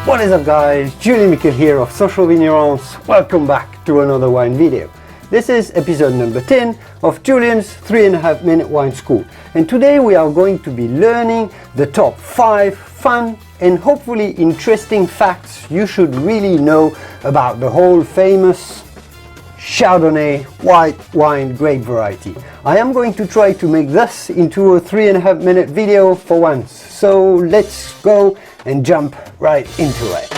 What is up guys, Julien here of Social Vignerons. Welcome back to another wine video. This is episode number 10 of Julien's 3.5 minute wine school. And today we are going to be learning the top 5 fun and hopefully interesting facts you should really know about the whole famous Chardonnay white wine grape variety. I am going to try to make this into a 3.5 minute video for once. So let's go and jump right into it.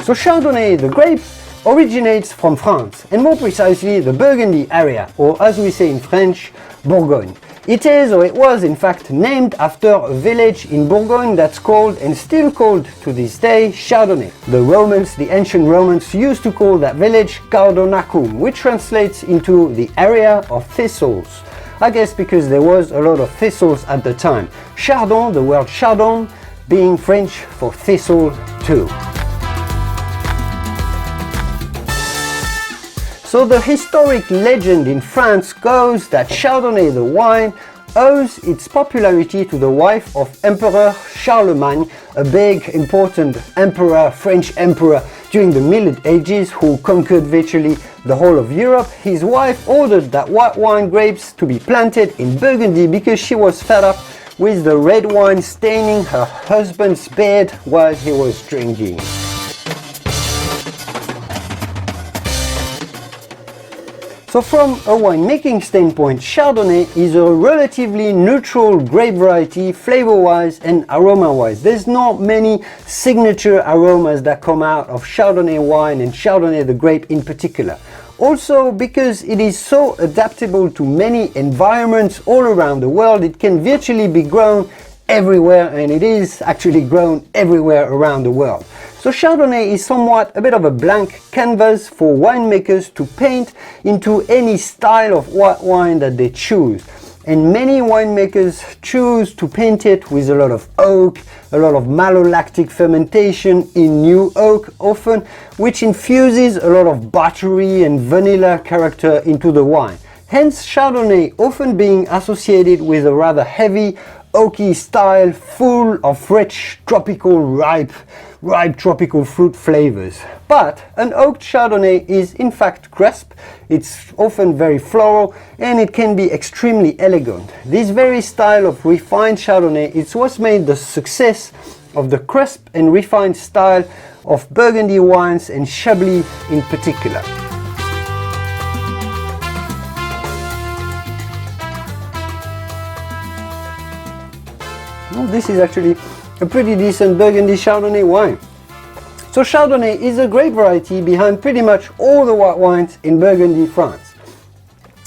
So Chardonnay the grape originates from France, and more precisely the Burgundy area, or as we say in French, Bourgogne. It is, or it was in fact, named after a village in Bourgogne that's called, and still called to this day, Chardonnay. The Romans, the ancient Romans, used to call that village Cardonnacum, which translates into the area of thistles. I guess because there was a lot of thistles at the time. Chardon, the word Chardon, being French for thistle too. So the historic legend in France goes that Chardonnay the wine owes its popularity to the wife of Emperor Charlemagne, a big important emperor, French emperor during the Middle Ages, who conquered virtually the whole of Europe. His wife ordered that white wine grapes to be planted in Burgundy because she was fed up with the red wine staining her husband's beard while he was drinking. So from a winemaking standpoint, Chardonnay is a relatively neutral grape variety flavor-wise and aroma-wise. There's not many signature aromas that come out of Chardonnay wine and Chardonnay the grape in particular. Also, because it is so adaptable to many environments all around the world, it can virtually be grown everywhere, and it is actually grown everywhere around the world. So Chardonnay is somewhat a bit of a blank canvas for winemakers to paint into any style of white wine that they choose. And many winemakers choose to paint it with a lot of oak, a lot of malolactic fermentation in new oak often, which infuses a lot of buttery and vanilla character into the wine. Hence Chardonnay often being associated with a rather heavy, oaky style full of rich, tropical, ripe tropical fruit flavors. But an oaked Chardonnay is in fact crisp, it's often very floral, and it can be extremely elegant. This very style of refined Chardonnay is what made the success of the crisp and refined style of Burgundy wines and Chablis in particular. Well, this is actually a pretty decent Burgundy Chardonnay wine. So Chardonnay is a grape variety behind pretty much all the white wines in Burgundy, France,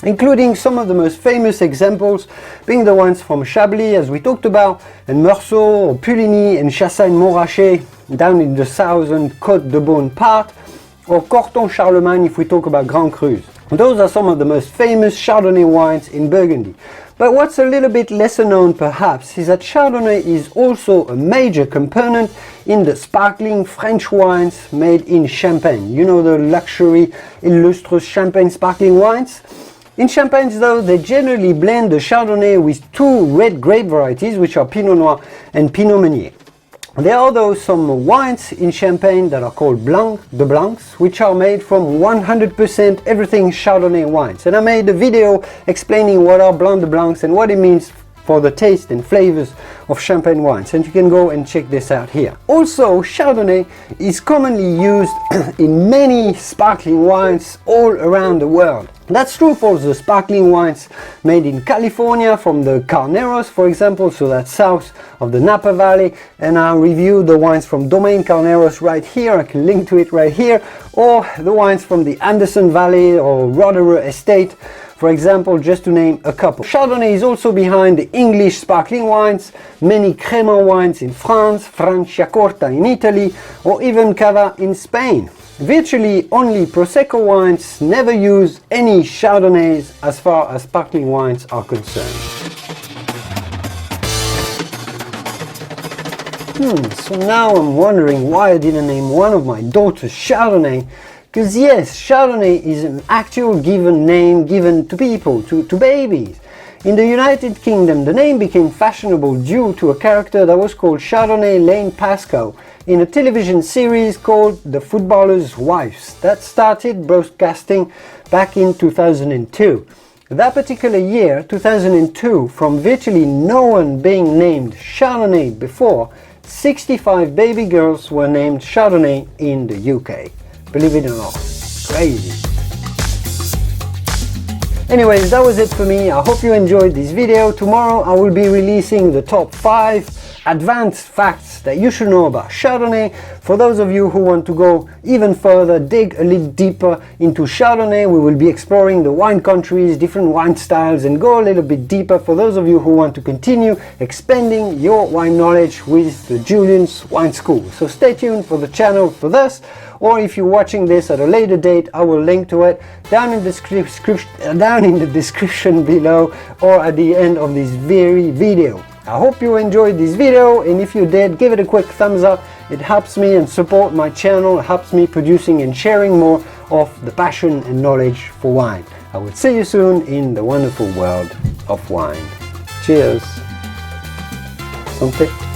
including some of the most famous examples being the ones from Chablis, as we talked about, and Meursault, or Puligny and Chassagne-Montrachet down in the southern Côte de Beaune part, or Corton Charlemagne if we talk about Grand Crus. Those are some of the most famous Chardonnay wines in Burgundy. But what's a little bit lesser known perhaps is that Chardonnay is also a major component in the sparkling French wines made in Champagne. You know, the luxury illustrious Champagne sparkling wines? In Champagne though, they generally blend the Chardonnay with two red grape varieties, which are Pinot Noir and Pinot Meunier. There are though some wines in Champagne that are called Blanc de Blancs, which are made from 100% everything Chardonnay wines. And I made a video explaining what are Blanc de Blancs and what it means for the taste and flavors of Champagne wines, and you can go and check this out here. Also, Chardonnay is commonly used in many sparkling wines all around the world. That's true for the sparkling wines made in California from the Carneros, for example, so that's south of the Napa Valley, and I reviewed the wines from Domaine Carneros right here, I can link to it right here, or the wines from the Anderson Valley or Roederer Estate, for example, just to name a couple. Chardonnay is also behind the English sparkling wines, many Crémant wines in France, Franciacorta in Italy, or even Cava in Spain. Virtually only Prosecco wines never use any Chardonnays as far as sparkling wines are concerned. So now I'm wondering why I didn't name one of my daughters Chardonnay. Because yes, Chardonnay is an actual given name given to people, to babies. In the United Kingdom, the name became fashionable due to a character that was called Chardonnay Lane Pascoe in a television series called The Footballers' Wives that started broadcasting back in 2002. That particular year, 2002, from virtually no one being named Chardonnay before, 65 baby girls were named Chardonnay in the UK. Believe it or not, crazy. Anyways, that was it for me. I hope you enjoyed this video. Tomorrow I will be releasing the top 5 advanced facts that you should know about Chardonnay. For those of you who want to go even further, dig a little deeper into Chardonnay, we will be exploring the wine countries, different wine styles, and go a little bit deeper for those of you who want to continue expanding your wine knowledge with the Julien Wine School. So stay tuned for the channel for this, or if you're watching this at a later date, I will link to it down in the description below or at the end of this very video. I hope you enjoyed this video, and if you did, give it a quick thumbs up. It helps me and support my channel, it helps me producing and sharing more of the passion and knowledge for wine. I will see you soon in the wonderful world of wine. Cheers. Santé.